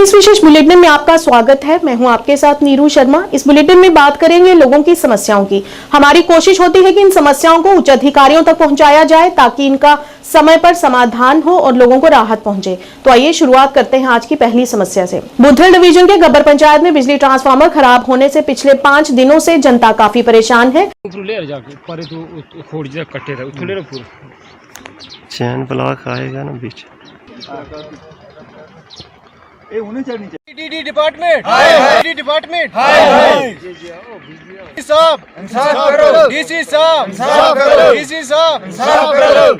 इस विशेष बुलेटिन में आपका स्वागत है। मैं हूं आपके साथ नीरू शर्मा। इस बुलेटिन में बात करेंगे लोगों की समस्याओं की। हमारी कोशिश होती है कि इन समस्याओं को उच्च अधिकारियों तक पहुंचाया जाए ताकि इनका समय पर समाधान हो और लोगों को राहत पहुंचे। तो आइए शुरुआत करते हैं आज की पहली समस्या से। बुद्धल डिवीजन के गब्बर पंचायत में बिजली ट्रांसफार्मर खराब होने से पिछले 5 दिनों से जनता काफी परेशान है। चैन ब्लॉक आएगा ना बीच। डीडी डिपार्टमेंट डीडी डिपार्टमेंट साहब डीसी साहब डीसी साहब।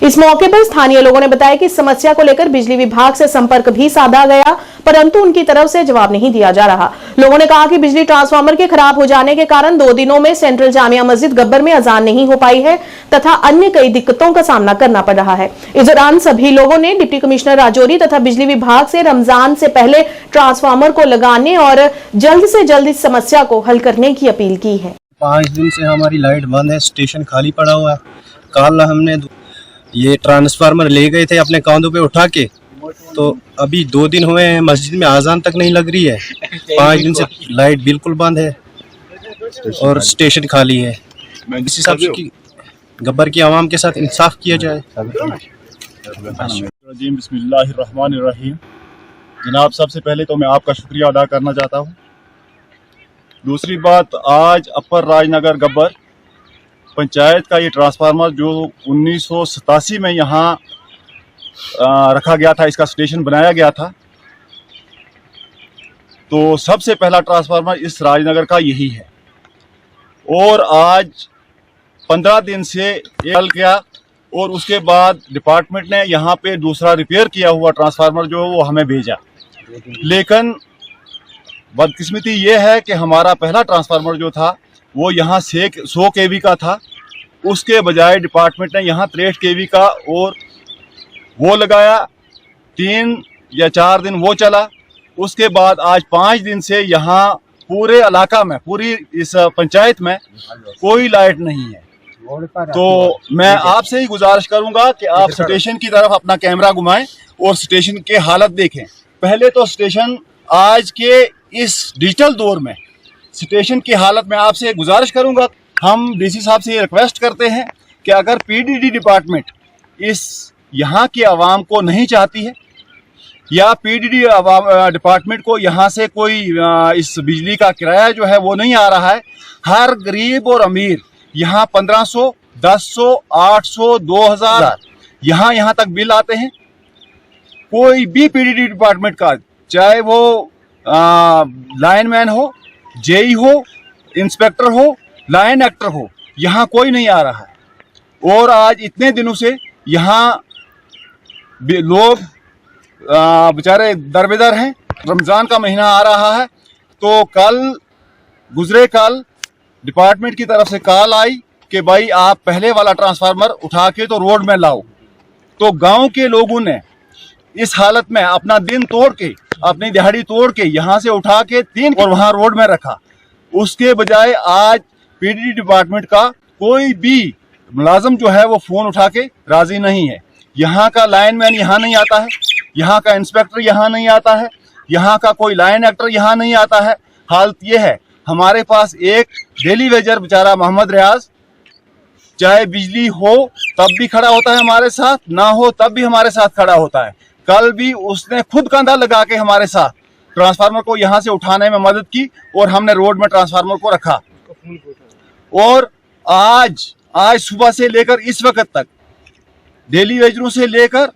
इस मौके पर स्थानीय लोगों ने बताया कि इस समस्या को लेकर बिजली विभाग से संपर्क भी साधा गया, परंतु उनकी तरफ से जवाब नहीं दिया जा रहा। लोगों ने कहा कि बिजली ट्रांसफार्मर के खराब हो जाने के कारण 2 दिनों में सेंट्रल जामिया मस्जिद गब्बर में अजान नहीं हो पाई है तथा अन्य कई दिक्कतों का सामना करना पड़ रहा है। इस दौरान सभी लोगों ने डिप्टी कमिश्नर राजौरी तथा बिजली विभाग से रमजान से पहले ट्रांसफार्मर को लगाने और जल्द से जल्द इस समस्या को हल करने की अपील की है। 5 दिन से हमारी लाइट बंद है, स्टेशन खाली पड़ा हुआ है। कल हमने ये ट्रांसफार्मर ले गए थे अपने कांधों पे उठा के, तो अभी 2 दिन हुए हैं, मस्जिद में आजान तक नहीं लग रही है। 5 दिन से लाइट बिल्कुल बंद है और स्टेशन खाली है। इस हिसाब से कि गब्बर की आवाम के साथ इंसाफ किया जाए। बिस्मिल्लाहिर्रहमानिर्रहीम। जनाब, सबसे पहले तो मैं आपका शुक्रिया अदा करना चाहता हूँ। दूसरी बात, आज अपर राजनगर गब्बर पंचायत का ये ट्रांसफार्मर जो 1987 में यहाँ रखा गया था, इसका स्टेशन बनाया गया था, तो सबसे पहला ट्रांसफार्मर इस राजनगर का यही है। और आज 15 दिन से चल गया और उसके बाद डिपार्टमेंट ने यहाँ पे दूसरा रिपेयर किया हुआ ट्रांसफार्मर जो वो हमें भेजा। लेकिन बदकिस्मती ये है कि हमारा पहला ट्रांसफार्मर जो था वो यहाँ से 100 kV का था, उसके बजाय डिपार्टमेंट ने यहाँ 63 kV का और वो लगाया। 3 या 4 दिन वो चला। उसके बाद आज 5 दिन से यहाँ पूरे इलाका में, पूरी इस पंचायत में कोई लाइट नहीं है। तो मैं आपसे ही गुजारिश करूंगा कि आप स्टेशन की तरफ अपना कैमरा घुमाएं और स्टेशन के हालत देखें। पहले तो स्टेशन आज के इस डिजिटल दौर में स्टेशन की हालत में आपसे गुजारिश करूंगा, हम डीसी साहब से रिक्वेस्ट करते हैं कि अगर पीडीडी डिपार्टमेंट इस यहाँ की आवाम को नहीं चाहती है या पीडीडी डिपार्टमेंट को यहाँ से कोई इस बिजली का किराया जो है वो नहीं आ रहा है, हर गरीब और अमीर यहाँ 1500, 1100, 800, 2000 यहाँ तक बिल आते हैं। कोई भी पीडीडी डिपार्टमेंट का, चाहे वो लाइनमैन हो, जेई हो, इंस्पेक्टर हो, लाइन एक्टर हो, यहाँ कोई नहीं आ रहा है। और आज इतने दिनों से यहाँ लोग बेचारे दरबेदर हैं। रमज़ान का महीना आ रहा है, तो गुजरे कल डिपार्टमेंट की तरफ से कॉल आई कि भाई आप पहले वाला ट्रांसफार्मर उठा के तो रोड में लाओ। तो गांव के लोगों ने इस हालत में अपना दिन तोड़ के, अपनी दिहाड़ी तोड़ के यहाँ से उठा के 3 और वहाँ रोड में रखा। उसके बजाय आज पीडीडी डिपार्टमेंट का कोई भी मुलाजम जो है वो फ़ोन उठा के राज़ी नहीं है। यहाँ का लाइनमैन यहाँ नहीं आता है, यहाँ का इंस्पेक्टर यहाँ नहीं आता है, यहाँ का कोई लाइन एक्टर यहाँ नहीं आता है। हालत ये है, हमारे पास एक डेली वेजर बेचारा मोहम्मद रियाज, चाहे बिजली हो तब भी खड़ा होता है हमारे साथ, ना हो तब भी हमारे साथ खड़ा होता है। कल भी उसने खुद कंधा लगा के हमारे साथ ट्रांसफार्मर को यहाँ से उठाने में मदद की और हमने रोड में ट्रांसफार्मर को रखा। और आज सुबह से लेकर इस वक्त तक डेली वेजरों से लेकर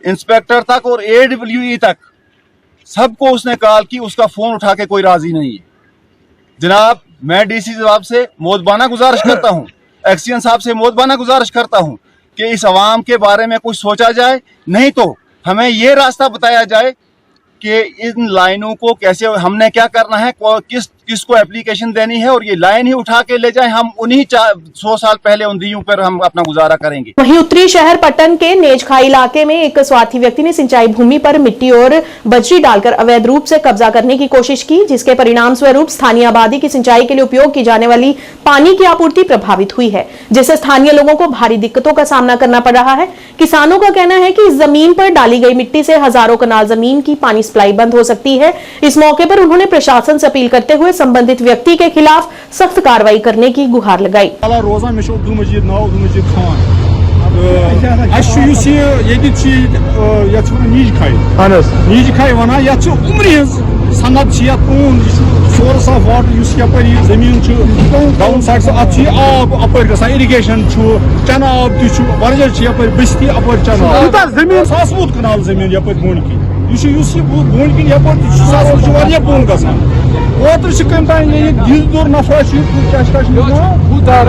इंस्पेक्टर तक और AWE तक सबको उसने कॉल की, उसका फोन उठा के कोई राजी नहीं है। जनाब, मैं डीसी साहब से मोदबाना गुजारिश करता हूँ, एक्सीएन साहब से मोदबाना गुजारिश करता हूँ कि इस आवाम के बारे में कुछ सोचा जाए, नहीं तो हमें ये रास्ता बताया जाए कि इन लाइनों को कैसे, हमने क्या करना है, किस किसको एप्लीकेशन देनी है और ये लाइन ही उठा के ले जाए, हम उन्हीं 100 साल पहले उन दियों पर हम अपना गुजारा करेंगे। वहीं उत्तरी शहर पट्टन के नेजखाई इलाके में एक स्वार्थी व्यक्ति ने सिंचाई भूमि पर मिट्टी और बजरी डालकर अवैध रूप से कब्जा करने की कोशिश की, जिसके परिणाम स्वरूप स्थानीय आबादी की सिंचाई के लिए उपयोग की जाने वाली पानी की आपूर्ति प्रभावित हुई है, जिससे स्थानीय लोगों को भारी दिक्कतों का सामना करना पड़ रहा है। किसानों का कहना है कि इस जमीन पर डाली गई मिट्टी से हजारों कनाल जमीन की पानी सप्लाई बंद हो सकती है। इस मौके पर उन्होंने प्रशासन से अपील करते हुए संबंधित व्यक्ति के खिलाफ सख्त कार्रवाई करने की गुहार लगाई। रोजान में अब्दुल मजीद नाव अब्दुल मजीद खान नीज खाई वन ये उम्र सनद सोर्स ऑफ वाटर जमीन डाउन साइड से आब अपर ग इरिगेशन चन आब तपर बस्ती अपर चन जमीन सासवुद कनाल जमीन यप बोन किन बोन किन यप बोन गोत्र कम तान दिलदुर नफर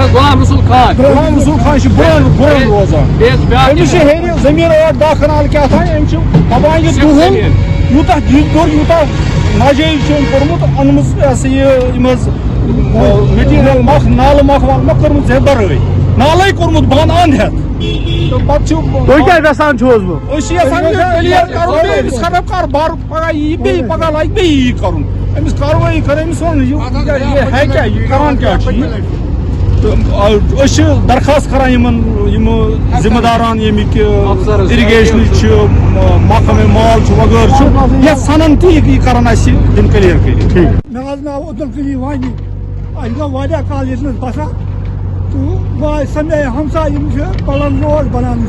गुलाम रसूल खान बोन रोजान हेर जमीन 8-10 कनाल क्या था दपान दुहन यूत दिलदुर यूत नाजायज कोर्मुत अनमुत मटीरियल मख नाल मख वल कर्मुत जबरई नाले कोर्मुत बंद अंध तो पचान खराब कार बार पगह यी पगह लगे बे यी कर कार्रवाई कर है क्या तो दरखास्त करान जिम्मेदारान यमिक इरिगेशन महकमे माल वगैरह ये सनन ती कर दिन क्लियर कर मे नाव अब्दुल कली वानी गो काल ये बसा तो समय हमसा पलन रोड बनान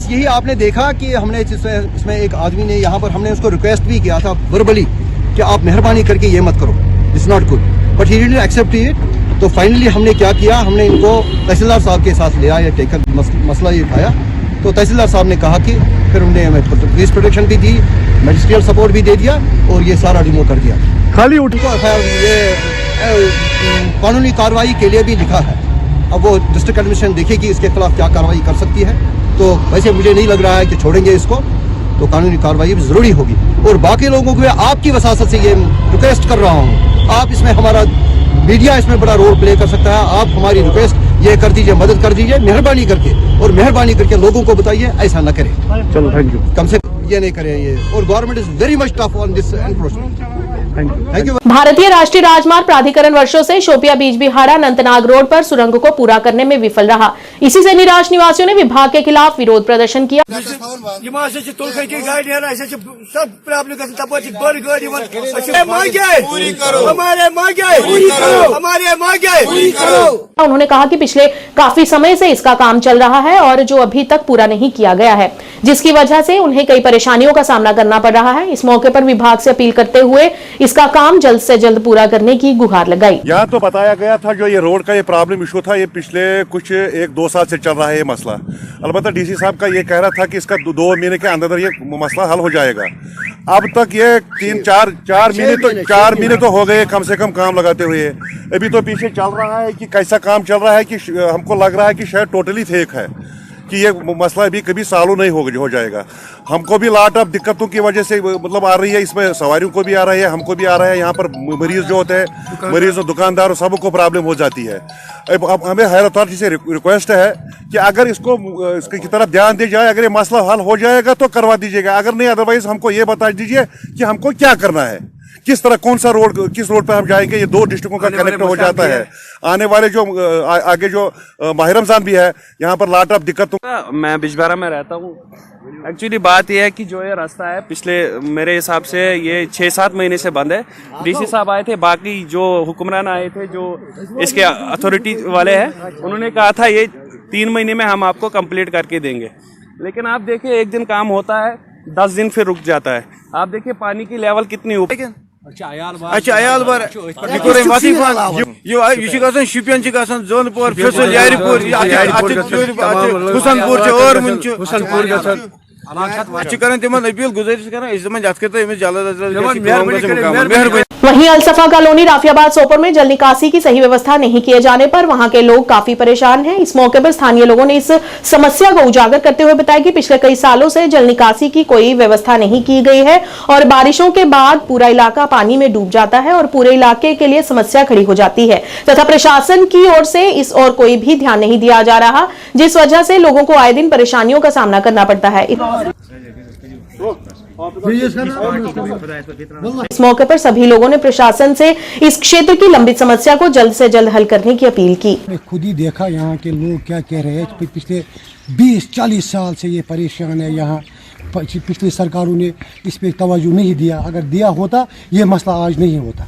यही आपने देखा कि हमने इसमें एक आदमी ने यहाँ पर हमने उसको रिक्वेस्ट भी किया था वर्बली कि आप मेहरबानी करके ये मत करो, it's not good, but he didn't accept it. तो फाइनली हमने क्या किया, हमने इनको तहसीलदार साहब के साथ ले आया, टेकर मसला ये उठाया। तो तहसीलदार साहब ने कहा कि फिर उन्होंने हमें पुलिस प्रोटेक्शन भी दी, मजिस्ट्रियल सपोर्ट भी दे दिया और ये सारा रिमूव कर दिया। खाली उनको ये कानूनी कार्रवाई के लिए भी लिखा है। अब वो डिस्ट्रिक्ट एडमिनिस्ट्रेशन देखेगी इसके खिलाफ क्या कार्रवाई कर सकती है। तो वैसे मुझे नहीं लग रहा है कि छोड़ेंगे इसको, तो कानूनी कार्रवाई भी जरूरी होगी। और बाकी लोगों को आपकी वसासत से ये रिक्वेस्ट कर रहा हूँ, आप इसमें हमारा मीडिया इसमें बड़ा रोल प्ले कर सकता है। आप हमारी रिक्वेस्ट ये कर दीजिए, मदद कर दीजिए मेहरबानी करके, और मेहरबानी करके लोगों को बताइए ऐसा न करें। चलो थैंक यू, कम से कम ये नहीं करें ये। और government is very much tough on this encroachment. Thank you. भारतीय राष्ट्रीय राजमार्ग प्राधिकरण वर्षों से शोपिया बीजबिहाड़ा अनंतनाग रोड पर सुरंग को पूरा करने में विफल रहा। इसी से निराश निवासियों ने विभाग के खिलाफ विरोध प्रदर्शन किया। उन्होंने कहा कि पिछले काफी समय से इसका काम चल रहा है और जो अभी तक पूरा नहीं किया गया है, जिसकी वजह से उन्हें कई परेशानियों का सामना करना पड़ रहा है। इस मौके पर विभाग से अपील करते हुए इसका काम जल्द से जल्द पूरा करने की गुहार लगाई। यहाँ तो बताया गया था जो ये रोड का ये प्रॉब्लम इशू था, ये पिछले कुछ 1-2 साल से चल रहा है ये मसला। अलबत्ता डीसी साहब का ये कह रहा था कि इसका 2 महीने के अंदर ये मसला हल हो जाएगा। अब तक ये 4 महीने तो हो गए कम से कम काम लगाते हुए। अभी तो पीछे चल रहा है कि कैसा काम चल रहा है कि हमको लग रहा है कि शायद टोटली फेक है, कि ये मसला भी कभी सॉल्व नहीं हो जाएगा। हमको भी लॉट ऑफ दिक्कतों की वजह से मतलब आ रही है, इसमें सवारियों को भी आ रहा है, हमको भी आ रहा है। यहाँ पर मरीज जो होते हैं, मरीज दुकानदार, सबको प्रॉब्लम हो जाती है। अब हमें हायर अथॉरिटी से रिक्वेस्ट है कि अगर इसकी तरफ ध्यान दिया जाए, अगर ये मसला हल हो जाएगा तो करवा दीजिएगा, अगर नहीं अदरवाइज हमको ये बता दीजिए कि हमको क्या करना है, किस तरह कौन सा रोड, किस रोड पे हम जाएंगे। ये 2 डिस्ट्रिक्टों का कनेक्ट हो जाता है। आने वाले जो आगे जो माह रमजान भी है, यहाँ पर लॉट ऑफ दिक्कतों। मैं बिजबारा में रहता हूँ। एक्चुअली बात यह है कि जो ये रास्ता है पिछले मेरे हिसाब से ये 6-7 महीने से बंद है। डीसी साहब आए थे, बाकी जो हुक्मरान आए थे, जो इसके अथॉरिटी वाले हैं, उन्होंने कहा था ये 3 महीने में हम आपको कंप्लीट करके देंगे। लेकिन आप देखिए, एक दिन काम होता है, 10 दिन फिर रुक जाता है। आप देखिए पानी की लेवल कितनी ऊपर। अयाल बार शुपियन जोनपुर फैसल यारपुर हुसनपुर और कर तिमन अपील गुजारिश कर जल्द वहीं अलसफा कॉलोनी राफियाबाद सोपोर में जल निकासी की सही व्यवस्था नहीं किए जाने पर वहां के लोग काफी परेशान हैं। इस मौके पर स्थानीय लोगों ने इस समस्या को उजागर करते हुए बताया कि पिछले कई सालों से जल निकासी की कोई व्यवस्था नहीं की गई है और बारिशों के बाद पूरा इलाका पानी में डूब जाता है और पूरे इलाके के लिए समस्या खड़ी हो जाती है तथा प्रशासन की ओर से इस ओर कोई भी ध्यान नहीं दिया जा रहा, जिस वजह से लोगों को आए दिन परेशानियों का सामना करना पड़ता है। इस मौके पर सभी लोगों ने प्रशासन से इस क्षेत्र की लंबित समस्या को जल्द से जल्द हल करने की अपील की। मैं खुद ही देखा यहाँ के लोग क्या कह रहे हैं। पिछले 20-40 साल से ये परेशान है यहाँ। पिछली सरकारों ने इस पे तवज्जो नहीं दिया। अगर दिया होता ये मसला आज नहीं होता,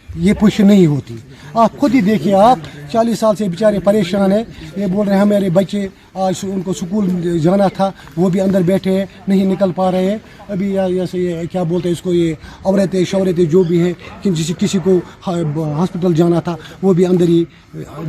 ये पोजीशन नहीं होती। आप खुद ही देखिए, आप 40 साल से बेचारे परेशान है। ये बोल रहे हैं हमारे बच्चे आज उनको स्कूल जाना था, वो भी अंदर बैठे हैं, नहीं निकल पा रहे हैं। अभी ऐसे ये क्या बोलते हैं इसको, ये औरतें शौरतें जो भी हैं, किसी को हॉस्पिटल जाना था वो भी अंदर ही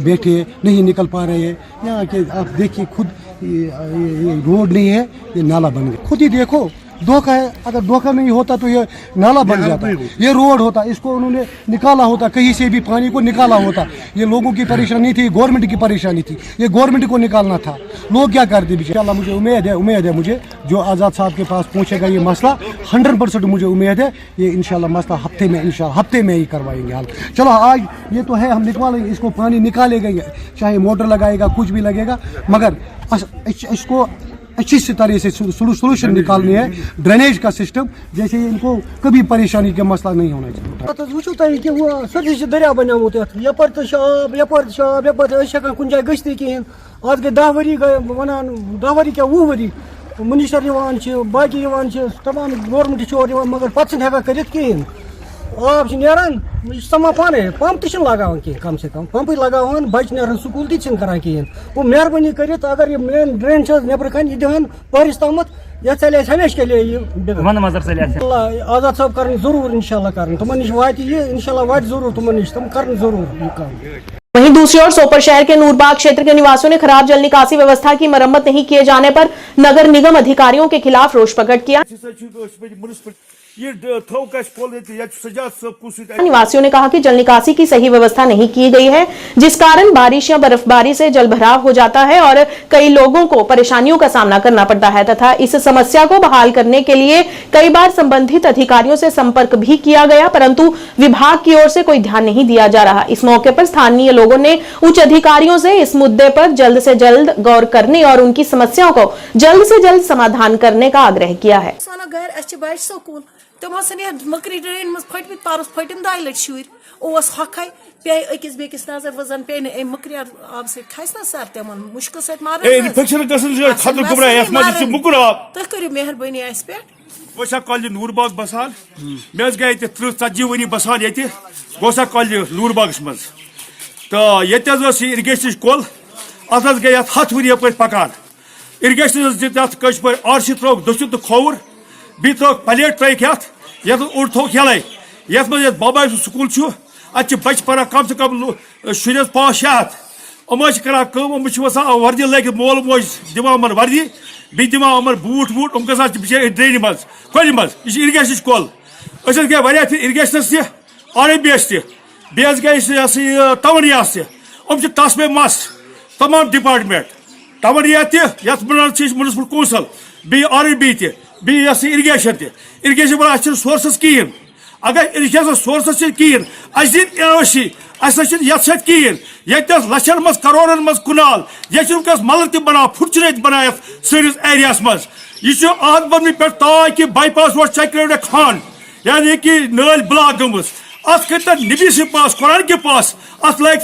बैठे हैं, नहीं निकल पा रहे हैं। यहाँ के आप देखिए खुद, ये रोड नहीं है, ये नाला बन गया। खुद ही देखो, धोखा है। अगर धोखा नहीं होता तो ये नाला बन जाता, ये रोड होता। इसको उन्होंने निकाला होता, कहीं से भी पानी को निकाला होता। ये लोगों की परेशानी थी, गवर्नमेंट की परेशानी थी, ये गवर्नमेंट को निकालना था। लोग क्या करते इंशाल्लाह। मुझे उम्मीद है मुझे जो आज़ाद साहब के पास पहुंचेगा ये मसला, 100% मुझे उम्मीद है ये इंशाल्लाह मसला हफ्ते में ही करवाएंगे हल। चलो आज ये तो है, हम निकालेंगे इसको, पानी निकालेंगे, चाहे मोटर लगाएगा कुछ भी लगेगा, मगर इसको अच्छी तरह से सोल्यूशन निकालनी है। ड्रेनेज का सिस्टम, जैसे इनको कभी परेशानी का मसला नहीं होना चाहिए। वो तुम वो सदी दरिया बनोत यपर तो आब यपर कुछ जाए गश्त कहें। आज गई 10 वरी वन 10 वरी क्या 20 वरी मिनिस्टर बाकी तमाम गवर्नमेंट और मगर पे हेका कर कहें। आब नान समा पाने पंप लगान कह, कम से कम पंप लगान, बच्चे नान स्कूल तरान कहें। वो मेहरबानी कर अगर ये मेन ड्रेन नबर कन यह दिन पहरिस तम यह चल हमेशा के लिए आज़ाद साहब कर जरूर इंशाल्लाह कर तुम नश वा इंशाल्लाह वा जरूर तुम नश तुम कर जरूर ये काम। वहीं दूसरी ओर सोपर शहर के नूरबाग क्षेत्र के निवासियों ने खराब जल निकासी व्यवस्था की मरम्मत नहीं किए जाने पर नगर निगम अधिकारियों के खिलाफ रोष प्रकट किया। निवासियों ने कहा कि जल निकासी की सही व्यवस्था नहीं की गई है, जिस कारण बारिश या बर्फबारी से जल भराव हो जाता है और कई लोगों को परेशानियों का सामना करना पड़ता है तथा इस समस्या को बहाल करने के लिए कई बार संबंधित अधिकारियों से संपर्क भी किया गया, परंतु विभाग की ओर से कोई ध्यान नहीं दिया जा रहा। इस मौके पर स्थानीय लोगों ने उच्च अधिकारियों से इस मुद्दे पर जल्द से जल्द गौर करने और उनकी समस्याओं को जल्द से जल्द समाधान करने का आग्रह किया है। तम मकरी ड्रेन मज फटम पारस फटम 2 लट शुर हक पे अकिस बेकिस नजर वजन पे मकरी आब से खस ना सर तम मुश्किल सत मार तुम करो मेहरबानी अस पे गोसा कॉलेज नूरबाग बसान मे गए 30-40 वरी बसान ये गोसा कॉलेज नूरबाग मज तो ये इरिगेशन कोल अत गई 7 वरी पे पकान इरिगेशन दित कश पे आरसी त्रोक दस्यु तो खोवर बी त्रोक प्लेट ट्रैक ये उड़ थोक यल ये बाबा स्कूल अत बच्चे पान कम से कम शुरस 5-6 हथ अम करान वसान वर्दी लगित मोल मोज दिवान वर्दी बी दिवान बूट वूट गसान बिचार ड्रेन मज कोल मज यह इरिगेशन कोल गए वारिया इरिगेशनस RMBS बे गए तवनियास तस पे मस तमाम डिपार्टमेंट तवनिया म्यूनसिपल कौंसल बी RMB बी इरिगेशन पर सोर्सस कहें अगर इरिगेशन सोर्सस कहें अशी ये कहें ये लक्षन मज करोड़न मज कुनाल ये मल बना फुटचर बना सरिस एरिया मज यह अहद बन पे ताकि बाईपास रोड चक्र खान यानी कि नाल ब्लॉक गम अत कर नबी से पास कुरान के पास अत लाग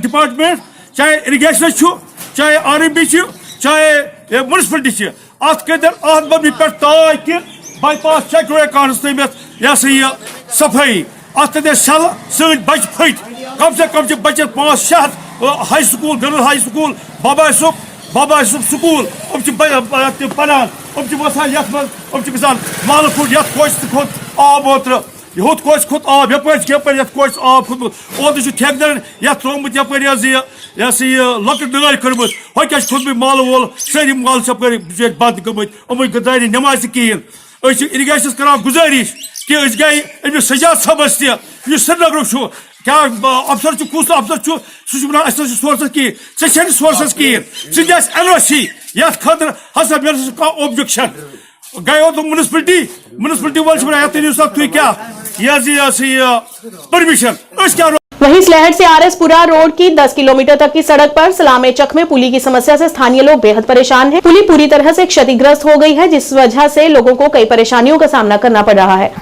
डिपार्टमेंट चाहे इरिगेशन चाहे RMB चाहे म्यूनसिपलिटी अत कर अहद बन पे ताकि बाईपास चक्र कानस तमित यह सफाई अत सल सन बच फट कम से कम बच्चे 5-6 हथ high school girls high school Baba Yusuf school पनान वसान ये गसान माल फुट ये खोज खोत आब ओत्र होत कोच खुद आब यपर कोच आब खुद ओत ठेकेदार ये त्रोमुत यपर लकट नाल कर्मुत हो क्या खुद माल वोल सारी माल सपर बंद गमत यम गदारी नमाज कहें इरिगेशन करान गुजारिश कि गई अमिस सजाद सबस तह श्रीनगर क्या अफसर कुस अफसर सह सोर्सस कहें सोर्सस कहें एनओसी ये खतर हसा मे ऑब्जेक्शन गयो तो म्यूनसिपलिटी वाल तुम क्या परमिशन क्या। वहीं स्लहट से आरएसपुरा रोड की 10 किलोमीटर तक की सड़क पर सलामे चक में पुली की समस्या से स्थानीय लोग बेहद परेशान हैं। पुली पूरी तरह से क्षतिग्रस्त हो गई है, जिस वजह से लोगों को कई परेशानियों का सामना करना पड़ रहा है।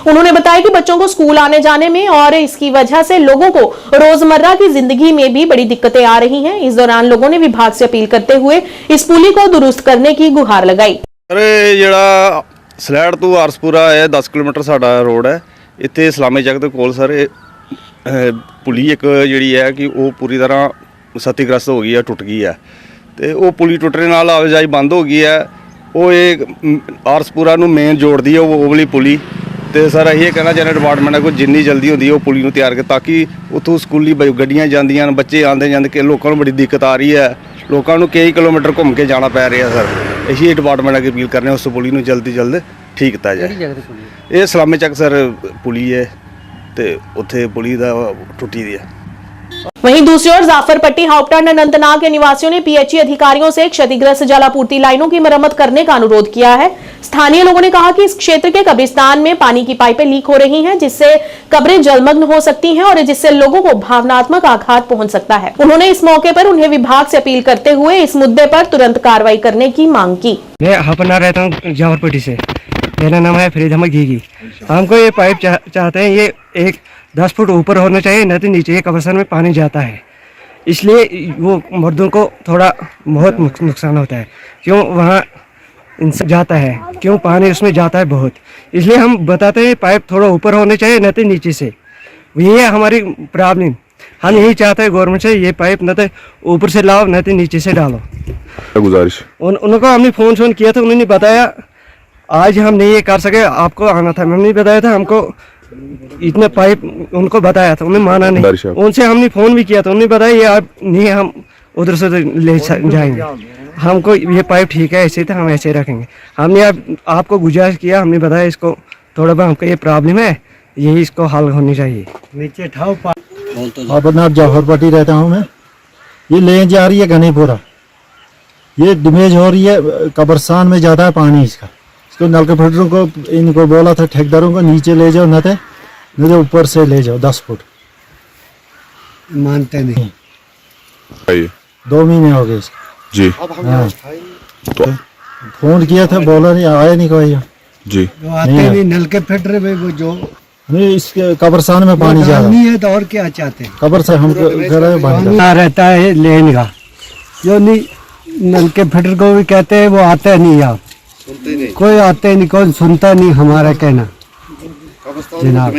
उन्होंने बताया कि बच्चों को स्कूल आने जाने में और इसकी वजह से लोगों को रोजमर्रा की जिंदगी में भी बड़ी दिक्कतें आ रही हैं। इस दौरान लोगों ने विभाग से अपील करते हुए इस पुली को दुरुस्त करने की गुहार लगाई। अरे जड़ा सलैड तो आरसपुरा है 10 किलोमीटर साडा रोड है, इत्थे सलामे चक दे कोल सर पुली एक जिहड़ी है कि वो पूरी तरह क्षतिग्रस्त हो गई है, टुट गई है। तो वो पुली टुटने नाल आवाजाही बंद हो गई है। वो एक आरसपुरा नूं मेन जोड़दी है वो वाली पुली। तो सर ये कहना चाहते डिपार्टमेंट को जिन्नी जल्दी होती है वो पुली तैयार कर, ताकि उतों स्कूली गड्डियाँ जांदियां बच्चे आते जाते कि लोगों को बड़ी दिक्कत आ रही है। लोगों को कई किलोमीटर घूम के जाना पै रहा है। सर यही डिपार्टमेंट की अपील करने उस पुली जल्दी जल्द ठीक किया जाए। ये सलामे चक सर पुली है तो उत्थे पुली दा टुटी दी है। वहीं दूसरी ओर जाफरपट्टी हाउपटन अनंतनाग के निवासियों ने पीएचई अधिकारियों से क्षतिग्रस्त जलापूर्ति लाइनों की मरम्मत करने का अनुरोध किया है। स्थानीय लोगों ने कहा कि इस क्षेत्र के कब्रिस्तान में पानी की पाइपें लीक हो रही हैं, जिससे कब्रें जलमग्न हो सकती हैं और जिससे लोगों को भावनात्मक आघात पहुंच सकता है। उन्होंने इस मौके पर उन्हें विभाग से अपील करते हुए इस मुद्दे पर तुरंत कार्रवाई करने की मांग की। मैं हापना रहता हूँ जाफरपट्टी से, मेरा नाम है फरीद अहमद गीगी। हमको ये पाइप चाहते हैं, ये एक 10 फुट ऊपर होना चाहिए, न तो नीचे कब्रिस्तान में पानी जाता है, इसलिए वो मर्दों को थोड़ा बहुत नुकसान होता है। क्यों वहाँ इंसान जाता है, क्यों पानी उसमें जाता है बहुत, इसलिए हम बताते हैं पाइप थोड़ा ऊपर होने चाहिए, न तो नीचे से। ये है हमारी प्रॉब्लम। हम यही चाहते हैं गवर्नमेंट से, ये पाइप न तो ऊपर से लाओ न तो नीचे से डालो। गुजारिश उनको हमने फ़ोन किया था, उन्होंने बताया आज हम नहीं ये कर सके, आपको आना था। हमने बताया था हमको इतना पाइप, उनको बताया था, उन्हें माना नहीं। उनसे हमने फ़ोन भी किया था, उन्होंने बताया ये आप नहीं, हम उधर से ले जाएंगे, हमको ये पाइप ठीक है ऐसे, तो हम ऐसे रखेंगे। हमने आपको गुजारिश किया, हमने बताया इसको थोड़ा बहुत हमको ये प्रॉब्लम है, यही इसको हल होनी चाहिए। नीचे ठाओ अपना जाफरपट्टी रहता हूँ मैं। ये लेन जा रही है घनीपुरा, ये डैमेज हो रही है, कब्रिस्तान में ज़्यादा है पानी इसका। इसको नलके फिल्टरों को इनको बोला था ठेकेदारों को नीचे ले जाओ, न तो ऊपर से ले जाओ 10 फुट। मानते नहीं, 2 महीने हो गए इसको जी। हाँ, तो फोन किया था, बोला नहीं, आया नहीं कोई जी। आते नहीं नलके फिल्टर में वो जो नहीं, इसके कब्रिस्तान में पानी जा रहा है तो और क्या चाहते हैं, कब्रिस्तान हमको रहता है लेन का, जो नहीं नलके फिल्टर को भी कहते हैं, वो आते नहीं, आप कोई आते नहीं, कोई सुनता नहीं हमारा कहना। जनाब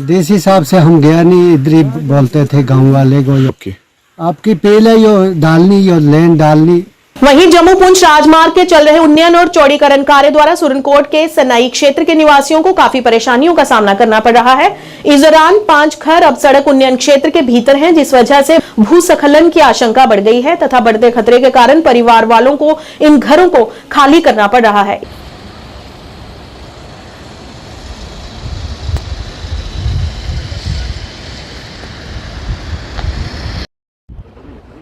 देसी हिसाब से हम गया नहीं, इधर ही बोलते थे गांव वाले को, आपकी पहले यो डालनी, यो लेन डालनी। वहीं जम्मू पुंछ राजमार्ग के चल रहे उन्नयन और चौड़ीकरण कार्य द्वारा सुरनकोट के सनाई क्षेत्र के निवासियों को काफी परेशानियों का सामना करना पड़ रहा है। इस दौरान 5 घर अब सड़क उन्नयन क्षेत्र के भीतर हैं, जिस वजह से भूस्खलन की आशंका बढ़ गई है तथा बढ़ते खतरे के कारण परिवार वालों को इन घरों को खाली करना पड़ रहा है।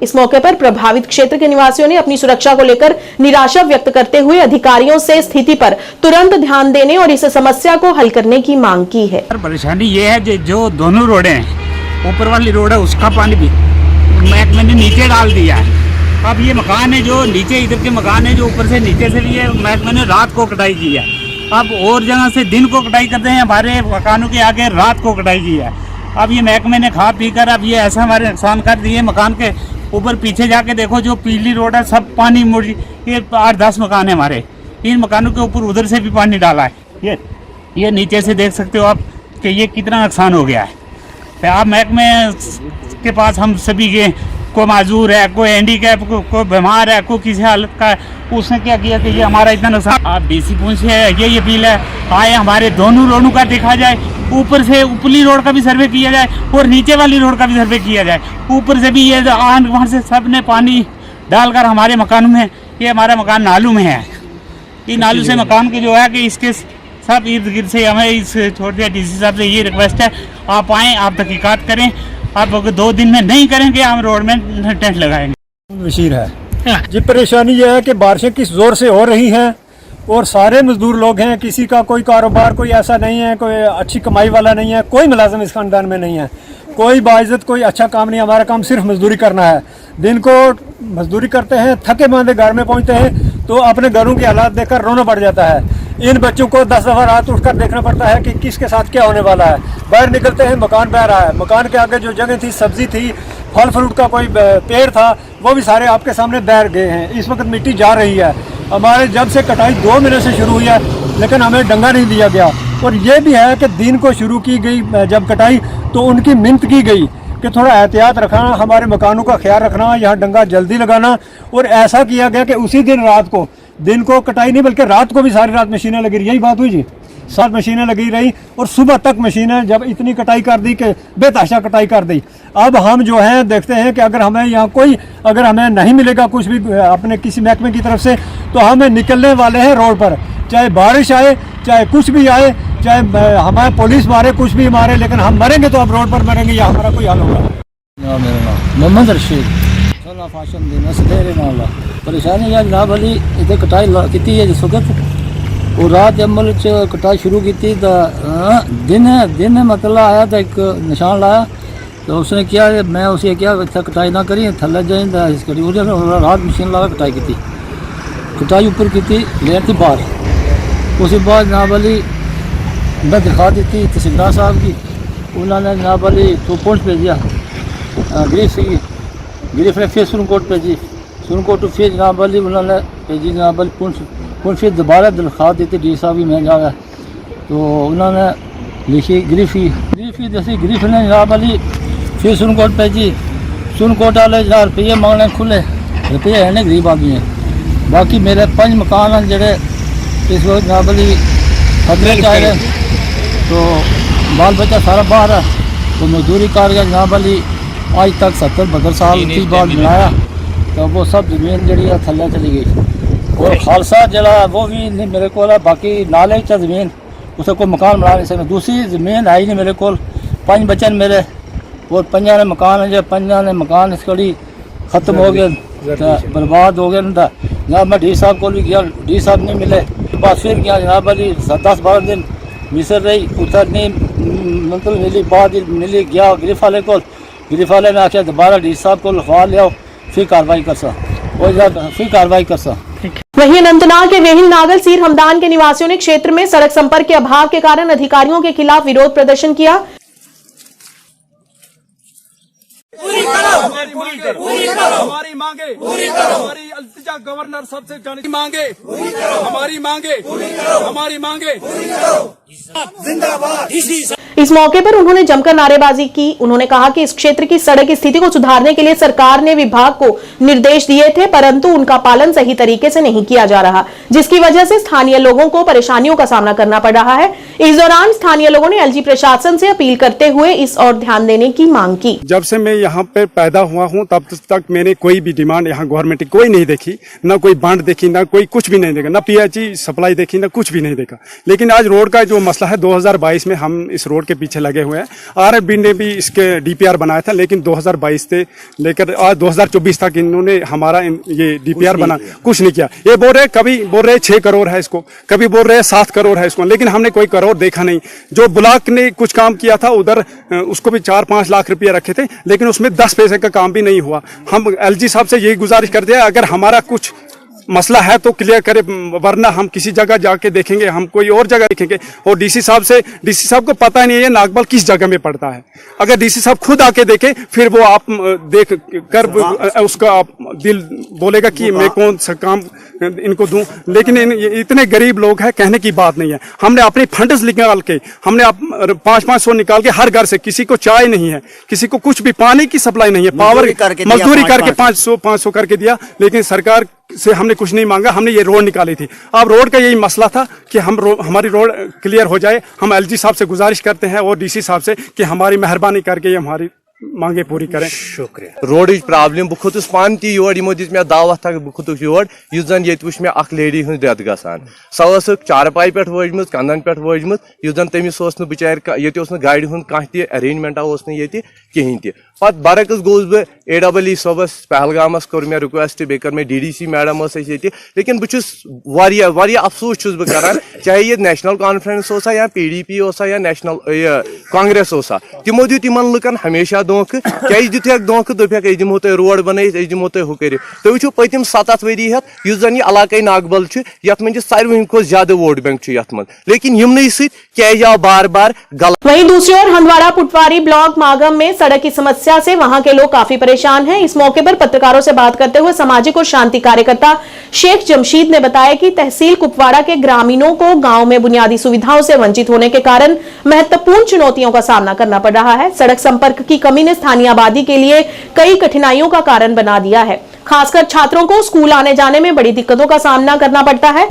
इस मौके पर प्रभावित क्षेत्र के निवासियों ने अपनी सुरक्षा को लेकर निराशा व्यक्त करते हुए अधिकारियों से स्थिति पर तुरंत ध्यान देने और इस समस्या को हल करने की मांग की है। परेशानी ये है जो दोनों रोडें हैं, ऊपर वाली रोड है उसका पानी भी मैंने नीचे डाल दिया है। अब ये मकान है जो नीचे, इधर के मकान है जो ऊपर से नीचे से भी है, मैंने रात को कटाई की है। अब और जगह से दिन को कटाई करते हैं, हमारे मकानों के आगे रात को कटाई की है। अब ये महकमे ने खा पी कर अब ये ऐसा हमारे नुकसान कर दिए। मकान के ऊपर पीछे जाके देखो, जो पीली रोड है सब पानी मुड़, ये 8-10 मकान है हमारे, इन मकानों के ऊपर उधर से भी पानी डाला है। ये नीचे से देख सकते हो आप कि ये कितना नुकसान हो गया है। तो आप महकमे के पास हम सभी गए, कोई माजूर है, कोई हैंडीकैप, कोई बीमार है, कोई किसी हालत का है, उसने क्या किया कि ये हमारा इतना नुकसान। आप डीसी पुंछ से ये अपील है, आए हमारे दोनों रोडों का देखा जाए, ऊपर से ऊपरी रोड का भी सर्वे किया जाए और नीचे वाली रोड का भी सर्वे किया जाए। ऊपर से भी ये वहाँ से सब ने पानी डालकर हमारे मकान में, ये हमारा मकान नालू में है, ये नालू से मकान के जो है कि इसके सब इर्द गिर्द से हमें इस छोटे डीसी साहब से ये रिक्वेस्ट है, आप आएँ, आप तहकीकात करें। आप अगर 2 दिन में नहीं करेंगे हम रोड में टेंट लगाएंगे। बशीर है जी। परेशानी यह है कि बारिशें किस जोर से हो रही हैं और सारे मजदूर लोग हैं, किसी का कोई कारोबार कोई ऐसा नहीं है, कोई अच्छी कमाई वाला नहीं है, कोई मुलाजिम इस खानदान में नहीं है, कोई बाइज्जत कोई अच्छा काम नहीं। हमारा काम सिर्फ मजदूरी करना है। दिन को मजदूरी करते हैं, थके मांदे घर में पहुंचते हैं तो अपने घरों के हालात देखकर रोना पड़ जाता है। इन बच्चों को 10 दफ़ा रात उठकर देखना पड़ता है कि किसके साथ क्या होने वाला है। बाहर निकलते हैं, मकान बह रहा है, मकान के आगे जो जगह थी, सब्जी थी, फल फ्रूट का कोई पेड़ था, वो भी सारे आपके सामने बह गए हैं। इस वक्त मिट्टी जा रही है। हमारे जब से कटाई 2 महीने से शुरू हुई है, लेकिन हमें डंगा नहीं दिया गया। और ये भी है कि दिन को शुरू की गई जब कटाई तो उनकी मिन्नत की गई कि थोड़ा एहतियात रखना, हमारे मकानों का ख्याल रखना, यहाँ डंगा जल्दी लगाना। और ऐसा किया गया कि उसी दिन रात को, दिन को कटाई नहीं बल्कि रात को भी सारी रात मशीनें लगी रही। यही बात हुई जी, 7 मशीनें लगी रही और सुबह तक मशीनें जब इतनी कटाई कर दी कि बेतहाशा कटाई कर दी। अब हम जो है देखते हैं कि अगर हमें यहाँ कोई, अगर हमें नहीं मिलेगा कुछ भी अपने किसी महकमे की तरफ से, तो हमें निकलने वाले हैं रोड पर, चाहे बारिश आए, चाहे कुछ भी आए, चाहे हमारे पुलिस मारे, कुछ भी मारे, लेकिन हम मरेंगे तो अब रोड पर मरेंगे, या हमारा कोई हल होगा। मेरा नाम मोहम्मद रशीद फाशन देना सदेरे नाला। परेशानी है जनाब अली, इतने कटाई की है जिस वक्त और रात अमल च कटाई शुरू की थी तो दिन मतलब आया तो एक निशान लाया तो उसने किया, मैं उसे क्या इतना कटाई ना करी, थल्ले जाए इस करी उसने रात मशीन लगा कटाई की थी, कटाई ऊपर की थी, लेयर थी बाहर। उसके बाद जनाब अली मैं दिखा दी थी तहसीलदार साहब की, उन्होंने जनाब अली तो पहुँच भेजा गिरीफ ने फिर सुनकोट भेजी, सुनकोट फिर जनाब अली उन्होंने भेजी जनाब अली पुंछ फिर दोबारा दरख्वास्त दी थी डी साहब भी मैं जा गया तो उन्होंने लिखी गिरीफी जैसे गिरीफ ने जनाब अली फिर सुनकोट भेजी, सुनकोट वाले 1000 रुपये मांगने खुले, रुपये है नहीं, गरीब आदमी है। बाकी मेरे 5 मकान हैं जेडे इस वक्त जनाब अली खतरे चाह रहे, तो बाल बच्चा सारा बाहर है, तो मजदूरी कर गया जनाब अली आज तक 70-72 साल की बाद बनाया, तो वो सब जमीन जी थले चली गई। और खालसा जरा वो भी नहीं मेरे को, बाकी नाले च जमीन उसे कोई मकान बना नहीं सकता, दूसरी जमीन है ही नहीं मेरे को। 5 बच्चे मेरे और 5 ने मकान है, 5 ने मकान इस कड़ी ख़त्म हो गए, बर्बाद हो गए। जनाब मैं डी साहब को भी गया, डी साहब नहीं मिले, बाद फिर गया जनाब अली 10-12 दिन मिसर रही, उतर नहीं मतलब मिली, बाद मिली गया गिरफ वाले को, गिरफ वाले ने आख्या दोबारा डी साहब को लिखवा लिया, फिर कार्रवाई कर सा, फिर कार्रवाई कर सा। वहीं अनंतनाग के वेहिल नागल सीर हमदान के निवासियों ने क्षेत्र में सड़क संपर्क के अभाव के कारण अधिकारियों के खिलाफ विरोध प्रदर्शन किया। पूरी करो, हमारी मांगे पूरी करो, हमारी अल्तिजा गवर्नर सबसे जाने की मांगे पूरी करो, हमारी मांगे पूरी करो, हमारी मांगे पूरी करो, जिंदाबाद। इस मौके पर उन्होंने जमकर नारेबाजी की। उन्होंने कहा कि इस क्षेत्र की सड़क की स्थिति को सुधारने के लिए सरकार ने विभाग को निर्देश दिए थे, परंतु उनका पालन सही तरीके से नहीं किया जा रहा, जिसकी वजह से स्थानीय लोगों को परेशानियों का सामना करना पड़ रहा है। इस दौरान स्थानीय लोगों ने एलजी प्रशासन से अपील करते हुए इस ओर ध्यान देने की मांग की। जब से मैं यहाँ पे पैदा हुआ हूँ तब तक मैंने कोई भी डिमांड यहाँ गवर्नमेंट की कोई नहीं देखी, न कोई बांड देखी, न कोई कुछ भी नहीं देखा, न पीएचई सप्लाई देखी, न कुछ भी नहीं देखा। लेकिन आज रोड का जो मसला है 2022 में हम इस रोड के पीछे लगे हुए हैं। आरएफबी ने भी इसके डीपीआर बनाया था, लेकिन 2022 से लेकर आज 2024 तक इन्होंने हमारा ये डीपीआर बना कुछ नहीं किया। ये बोल रहे, कभी बोल रहे 6 करोड़ है इसको, कभी बोल रहे 7 करोड़ है इसको, लेकिन हमने कोई करोड़ देखा नहीं। जो ब्लॉक ने कुछ काम किया था उधर उसको भी 4-5 लाख रुपया रखे थे, लेकिन उसमें 10 पैसे का काम भी नहीं हुआ। हम एलजी साहब से यही गुजारिश करते हैं, अगर हमारा कुछ मसला है तो क्लियर करे, वरना हम किसी जगह जाके देखेंगे, हम कोई और जगह देखेंगे। और डीसी साहब को पता नहीं है नागबल किस जगह में पड़ता है। अगर डीसी साहब खुद आके देखे फिर वो आप देख कर उसका दिल बोलेगा कि मैं कौन सा काम इनको दूं, लेकिन इतने गरीब लोग हैं, कहने की बात नहीं है। हमने अपने फंड्स निकाल के, हमने 500-500 निकाल के हर घर से, किसी को चाय नहीं है, किसी को कुछ भी, पानी की सप्लाई नहीं है, पावर मजदूरी करके 500 करके दिया, लेकिन सरकार से हमने कुछ नहीं मांगा। हमने ये रोड निकाली थी। अब रोड का यही मसला था कि हमारी रोड क्लियर हो जाए। हम एलजी साहब से गुजारिश करते हैं और डीसी साहब से कि हमारी मेहरबानी करके ये हमारी मांगे पूरी करें। शुक्रिया। रोड प्रॉब्लम बह खोतुस पान ती योर यमो दिस मे दावत तक बह खोतुस योर युस जन ये वुच मे अख लेडी हूं डेथ गसान सो चारपाई पे वजम कंदन पे वजम युस जन तमिस बिचार ये गाड़ी हूं कह अरेंजमेंटा ये कहें तह पत बरकस गोस बह AEE सबस पहलगामस कोर मे रिक्वेस्ट बे कर मे DDC मैडम ये, लेकिन बहुत अफसोस छुस बह करान, चाहे ये नेशनल कॉन्फ्रेंस होसा या PDP होसा या नेशनल कांग्रेस होसा, तिमो दित तिमन लुकन हमेशा धोख। क्या दिथक धोख, दोपक अस दिमो तुह रोड बनइत, अस दिमो तुह हु कर। तुम वो पतिम 7 वरी हेत युस जन यह इलाके नागबल यथ मन सारे खुद ज्यादा वोट बैंक यथ मन, लेकिन यमन सह बार बार गलत। वहीं दूसरी ओर हंदवाड़ा पुटवारी ब्लॉक मागम में सड़क की समस्या से वहां के लोग काफी परेशान हैं। इस मौके पर पत्रकारों से बात करते हुए सामाजिक और शांति कार्यकर्ता शेख जमशीद ने बताया कि तहसील कुपवाड़ा के ग्रामीणों को गांव में बुनियादी सुविधाओं से वंचित होने के कारण महत्वपूर्ण चुनौतियों का सामना करना पड़ रहा है। सड़क संपर्क की कमी ने स्थानीय आबादी के लिए कई कठिनाइयों का कारण बना दिया है। खासकर छात्रों को स्कूल आने जाने में बड़ी दिक्कतों का सामना करना पड़ता है।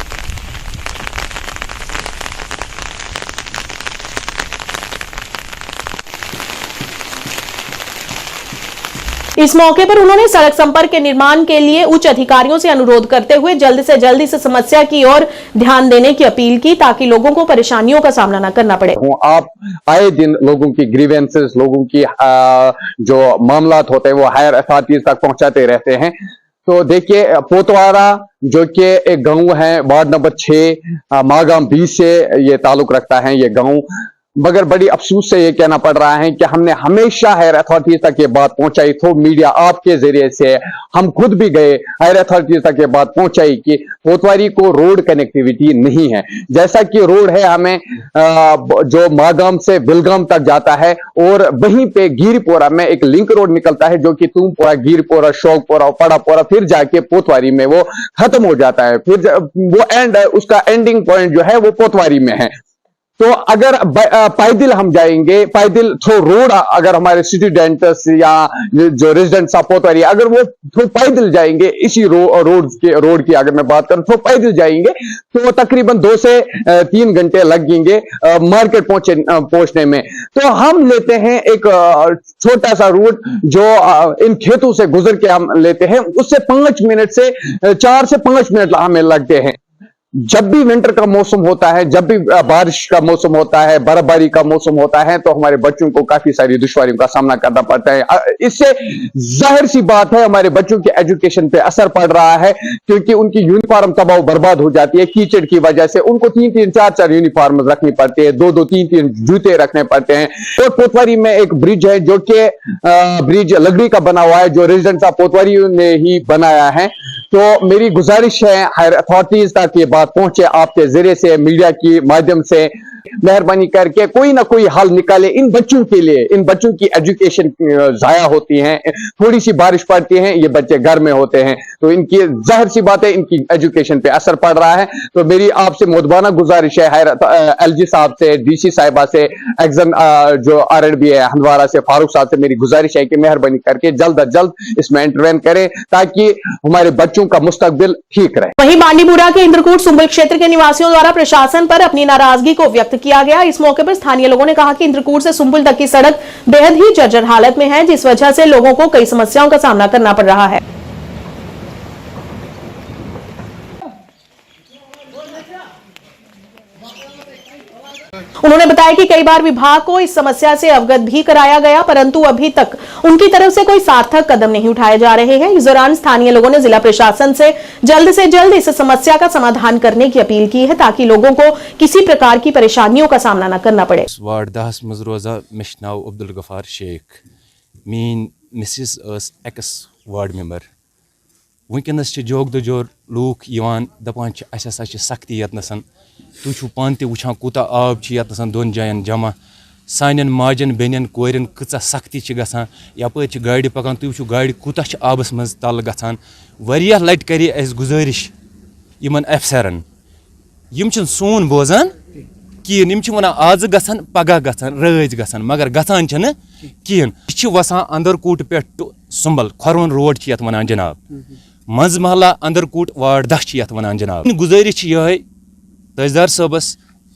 इस मौके पर उन्होंने सड़क संपर्क के निर्माण के लिए उच्च अधिकारियों से अनुरोध करते हुए जल्द से जल्द इस समस्या की ओर ध्यान देने की अपील की, ताकि लोगों को परेशानियों का सामना न करना पड़े। आप आए दिन लोगों की ग्रीवेंसेस, लोगों की जो मामलात होते हैं वो हायर अथॉरिटीज तक पहुंचाते रहते हैं। तो देखिए, पोतवाड़ा जो कि एक गांव है, वार्ड नंबर 6 मागाम 20 से ये ताल्लुक रखता है ये गांव, मगर बड़ी अफसोस से ये कहना पड़ रहा है कि हमने हमेशा हायर अथॉरिटीज तक ये बात पहुंचाई, थ्रू मीडिया आपके जरिए से, हम खुद भी गए हायर अथॉरिटीज तक ये बात पहुंचाई कि पोतवारी को रोड कनेक्टिविटी नहीं है। जैसा कि रोड है हमें जो मागाम से बिलगाम तक जाता है, और वहीं पे गिरपोरा में एक लिंक रोड निकलता है जो कि तुमपुरा, गिरपोरा, शौकपुरा, पड़ापोरा, फिर जाके पोतवारी में वो खत्म हो जाता है। फिर वो उसका एंडिंग पॉइंट जो है वो पोतवारी में है। तो अगर पैदल हम जाएंगे, पैदल थ्रू रोड, अगर हमारे स्टूडेंट्स या जो रेजिडेंट्स ऑफ पोतवारी अगर वो थ्रू पैदल जाएंगे, इसी रोड की अगर मैं बात करूं, थ्रू पैदल जाएंगे तो तकरीबन 2 से 3 घंटे लगेंगे मार्केट पहुंचने में। तो हम लेते हैं एक छोटा सा रूट जो इन खेतों से गुजर के हम लेते हैं, उससे 5 मिनट से 4 से 5 मिनट हमें लगते हैं। जब भी विंटर का मौसम होता है, जब भी बारिश का मौसम होता है, बर्फबारी का मौसम होता है, तो हमारे बच्चों को काफी सारी दुश्वारियों का सामना करना पड़ता है। इससे जाहिर सी बात है हमारे बच्चों के एजुकेशन पे असर पड़ रहा है, क्योंकि उनकी यूनिफॉर्म तबाह बर्बाद हो जाती है कीचड़ की वजह से। उनको 3-3, 4-4 यूनिफॉर्म रखनी पड़ती है, 2-2, 3-3 जूते रखने पड़ते हैं। और पोतवारी में एक ब्रिज है जो कि ब्रिज लकड़ी का बना हुआ है, जो रेजिडेंट्स ऑफ पोतवारी ने ही बनाया है। तो मेरी गुजारिश है हायर अथॉरिटीज तक ये बात पहुंचे, आपके जरिए से, मीडिया की माध्यम से, मेहरबानी करके कोई ना कोई हल निकाले इन बच्चों के लिए। इन बच्चों की एजुकेशन जाया होती है, थोड़ी सी बारिश पड़ती है, ये बच्चे घर में होते हैं, तो इनकी जाहिर सी बात है इनकी एजुकेशन पे असर पड़ रहा है। तो मेरी आपसे मुदबाना गुजारिश है, LG साहब से, DC साहिबा से, एक्जन जो RNB है हंदवाड़ा से, फारूक साहब से मेरी गुजारिश है कि मेहरबानी करके जल्द अज जल्द इसमें इंटरवेन करें, ताकि हमारे बच्चों का मुस्तकबिल ठीक रहे। वहीं बांडीपुरा के इंद्रकूट सुंबल क्षेत्र के निवासियों द्वारा प्रशासन पर अपनी नाराजगी को व्यक्त किया गया। इस मौके पर स्थानीय लोगों ने कहा कि इंद्रकूट से सुंबल तक की सड़क बेहद ही जर्जर हालत में है, जिस वजह से लोगों को कई समस्याओं का सामना करना पड़ रहा है। उन्होंने बताया कि कई बार विभाग को इस समस्या से अवगत भी कराया गया, परंतु अभी तक उनकी तरफ से कोई सार्थक कदम नहीं उठाए जा रहे हैं। इस दौरान स्थानीय लोगों ने जिला प्रशासन से जल्द इस समस्या का समाधान करने की अपील की है, ताकि लोगों को किसी प्रकार की परेशानियों का सामना न करना पड़े। वार्ड 10 मज रोजा मे नाव अब्दुल गफार शेख, मीन मिसिस एक्स वार्ड मेंबर। वनकस जोग दो जोर लूख दपान सख्ती यतनसन, तुम पान तछान कूता आब यतनसन 2 जायन जमा, सान माजन बेन कोरन कचा सख्ती गसान, यपर गाड़ी पकान, तुम गाड़ी कूता आबस मज तल गसान। वारिया लट करे गुजारिश यमन अफसरन यम छन सोन बोजान किन यम छ वनान आज गसन पगह गसन रज गसन मगर गसान छन किन छ वसान अंदरकूट पे सुंबल खरवन रोड छ यत वनान जनाब मंज महला अंदरकूट वार्ड 10 छ यत वनान जनाब गुजारिश छ यह तहसीलदार साहबस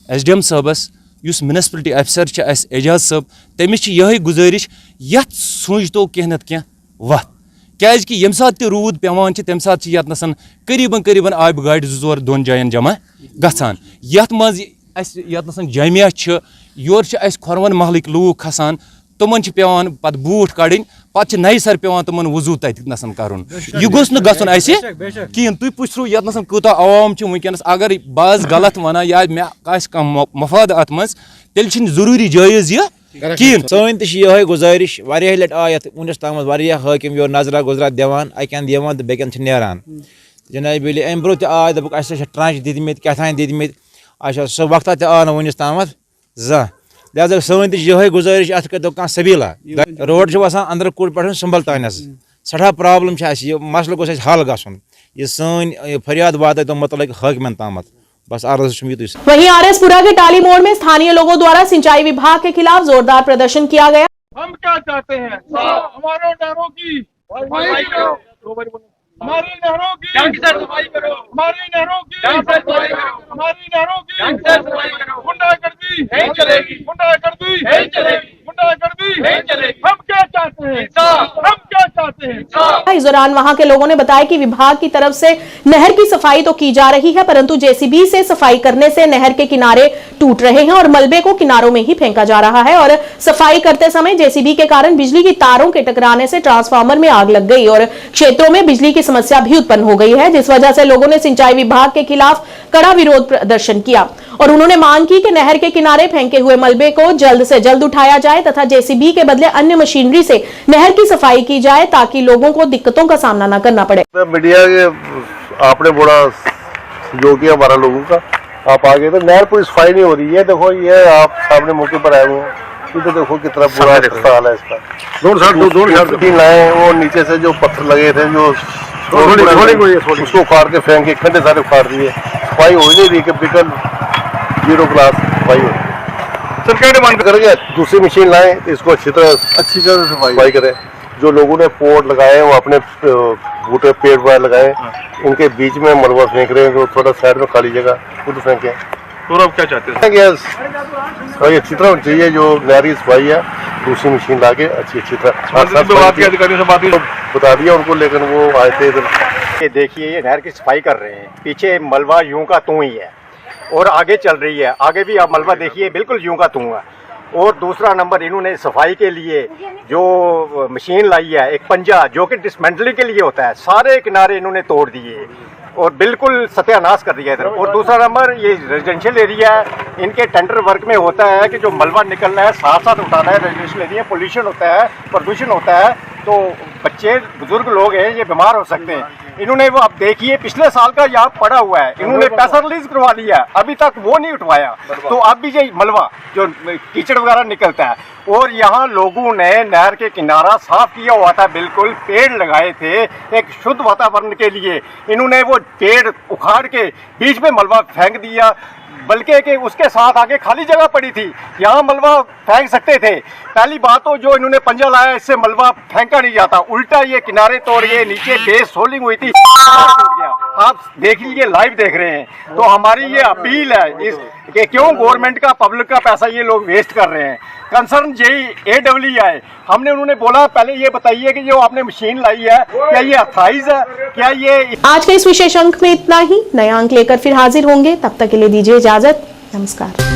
SDM साहबस युस म्यूनिसिपलिटी अफसर छ अस एजाज साहब तमिस छ यह गुजारिश यत सोचतो कह नत कह वत क्याज कि यम साथ रूद पेवान तम साथ यतनसन करीबन आब गाड़ 2 2 जायन जमा गसान यत मज यतनसन जामिया छ योर छ अस खरवन महलक लूक खसान तमन छ पेवान पत बूट कड़न पत नई सर पेवान तमन वजू तसन करन यह गोस न गसन असे किन तुय पुछरो यतनसन कोता आवाम छ वंकनस अगर बाज गलत वना या मे कास कम मफाद अत मज तेल छ जरूरी जायज ये किन सन तह गुजारिश वारिया लट आयत उनस तम वारिया हाकिम योर नजरा गुजरा दिवान अकन दिवान तो बेकन नेरान जनाब अम ब्रो आय दप ट्रांच दितमित क्या दितमित अच्छा सह वक्त आव न वनस तम जा लिहाजा सन तह गुजारिश अत कर कह सबीला रोड वसान अंदरकूट पे सुंबल तानस सठा प्रॉब्लम मसल गोस हल गसन यह सन फरियाद वात तो मतलब हाकिमन तम बस वहीं RS-पुरा के टाली मोड़ में स्थानीय लोगों द्वारा सिंचाई विभाग के खिलाफ जोरदार प्रदर्शन किया गया। हम क्या चाहते हैं हमारे नहरों की सफाई करो, हमारी नहरों की सफाई करो, हमारी नहरों की सफाई करो, हमारी नहरों की सफाई करो। गुंडागर्दी नहीं चलेगी, गुंडागर्दी नहीं चलेगी, गुंडागर्दी नहीं चलेगी। हम क्या चाहते हैं हम क्या चाहते हैं। इस दौरान वहां के लोगों ने बताया कि विभाग की तरफ से नहर की सफाई तो की जा रही है, परंतु JCB से सफाई करने से नहर के किनारे टूट रहे हैं और मलबे को किनारों में ही फेंका जा रहा है और सफाई करते समय JCB के कारण बिजली की तारों के टकराने से ट्रांसफार्मर में आग लग गई और क्षेत्रों में बिजली की समस्या भी उत्पन्न हो गई है, जिस वजह से लोगों ने सिंचाई विभाग के खिलाफ कड़ा विरोध प्रदर्शन किया और उन्होंने मांग की कि नहर के किनारे फेंके हुए मलबे को जल्द से जल्द उठाया जाए तथा JCB के बदले अन्य मशीनरी से नहर की सफाई की जाए ताकि लोगों को दिक्कतों का सामना न करना पड़े। मीडिया के आपने बड़ा सहयोग किया हमारा लोगों का, आप आगे तो नहर कोई सफाई नहीं हो रही है। देखो ये आप सामने मौके पर आए हुए हैं, तो देखो कितना बुरा हाल है इसका। दोनों तीन लाए वो नीचे से जो पत्थर लगे थे जो उसको उखाड़ के फेंक के खंडे सारे उखाड़ दिए। सफाई हो ही नहीं रही कि बिल्कुल 0 क्लास सफाई हो। सर क्या डिमांड करेंगे दूसरी मशीन लाएं, इसको अच्छी तरह सफाई करें। जो लोगों ने पोर्ट लगाए वो अपने बूटे पेड़ वाले लगाए, उनके बीच में मलबा फेंक रहे हैं, तो थोड़ा साइड में खाली जगह खुद फेंके। तो अब क्या चाहते हैं? सफाई अच्छी तरह चाहिए, जो नहरी सफाई है दूसरी मशीन ला के अच्छी तरह बता दिया उनको, लेकिन वो आए थे इधर। ये देखिए ये नहर की सफाई कर रहे हैं, पीछे मलबा यूं का तू ही है और आगे चल रही है, आगे भी आप मलबा देखिए बिल्कुल यूं का तू है। और दूसरा नंबर इन्होंने सफाई के लिए जो मशीन लाई है एक पंजा जो कि डिसमेंटलिंग के लिए होता है, सारे किनारे इन्होंने तोड़ दिए और बिल्कुल सत्यानाश कर दिया इधर। और दूसरा नंबर ये रेजिडेंशियल एरिया है, इनके टेंडर वर्क में होता है कि जो मलबा निकलना है साथ साथ उठाना है। रेजिडेंशियल एरिया पोल्यूशन होता है, प्रदूषण होता है, तो बच्चे बुजुर्ग लोग हैं ये बीमार हो सकते हैं। इन्होंने वो अब देखिए पिछले साल का यहाँ पड़ा हुआ है, इन्होंने पैसा रिलीज करवा लिया, अभी तक वो नहीं उठवाया। तो अब भी ये मलबा जो कीचड़ वगैरह निकलता है, और यहाँ लोगों ने नहर के किनारा साफ किया हुआ था, बिल्कुल पेड़ लगाए थे एक शुद्ध वातावरण के लिए, इन्होंने वो पेड़ उखाड़ के बीच में मलबा फेंक दिया। बल्कि कि उसके साथ आगे खाली जगह पड़ी थी, यहाँ मलबा फेंक सकते थे। पहली बात तो जो इन्होंने पंजा लाया इससे मलबा फेंका नहीं जाता, उल्टा ये किनारे तोड़ गए, नीचे बेस सोलिंग हुई थी टूट गया। आप देख लीजिए, लाइव देख रहे हैं। तो हमारी ये अपील है इस कि क्यों गवर्नमेंट का पब्लिक का पैसा ये लोग वेस्ट कर रहे हैं। कंसर्न AWI हमने उन्होंने बोला पहले ये बताइए कि जो आपने मशीन लाई है क्या ये अथराइज है, क्या ये। आज के इस विशेष अंक में इतना ही, नया अंक लेकर फिर हाजिर होंगे, तब तक के लिए दीजिए इजाजत, नमस्कार।